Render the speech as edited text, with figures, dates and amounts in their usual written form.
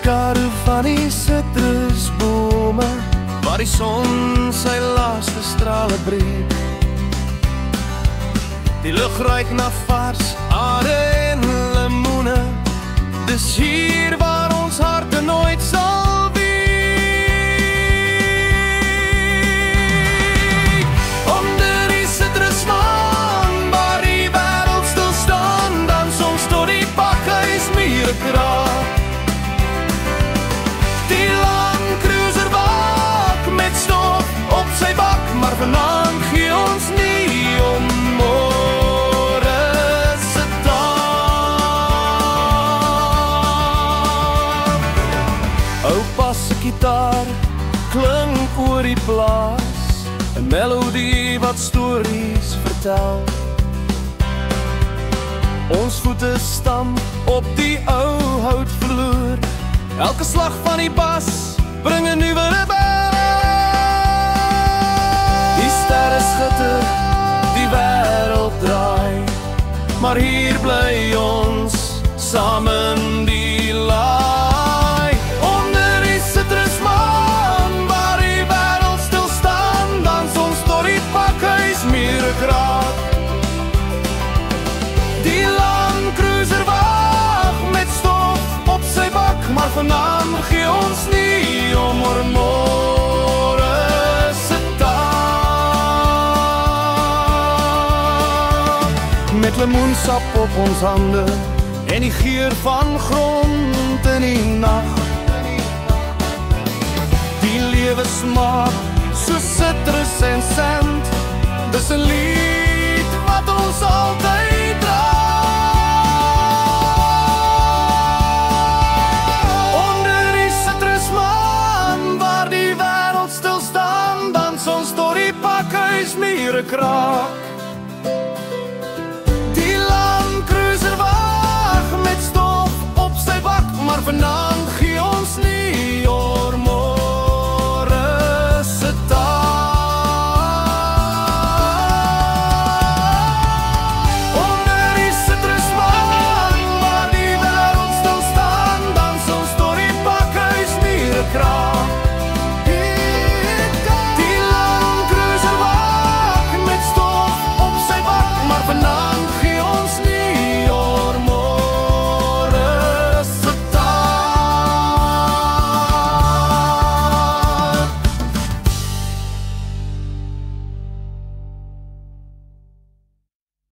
skadu van die sitrusbome, waar die son sy laaste strale breek. Die lug ruik na vars aarde en lemoene, dis hier waar ons harte nooit sal week. Onder die sitrusmaan, waar die wêreld stil staan, dans ons tot die pakhuismure kraak. Die Land Cruiser wak met stof op sy bak, maar vanaand gee ons nie om môre se dag. Oupa se gitaar klink oor die plaas, 'n melodie wat stories vertel. Ons voete stamp op die ou houtvloer, elke slag van die bas bring 'n nuwe rebel. Die sterre skitter, die wêreld draai, maar hier bly ons saam in die laai. Onder die sitrusmaan, waar die wêreld stil staan, dans ons tot die pakhuismure kraak. Die Land Cruiser wag met stof op sy bak, maar vanaand gee ons nie om oor môre se dag. Met lemoensap op ons hande en die geur van grond in die nag. Die lewe smaak so sitrus en sand, dis 'n lied wat ons altyd dra. Onder die sitrusmaan, waar die wêreld stil staan, dans ons tot die pakhuismure kraak. Die Land Cruiser wag met stof op sy bak, maar vanaand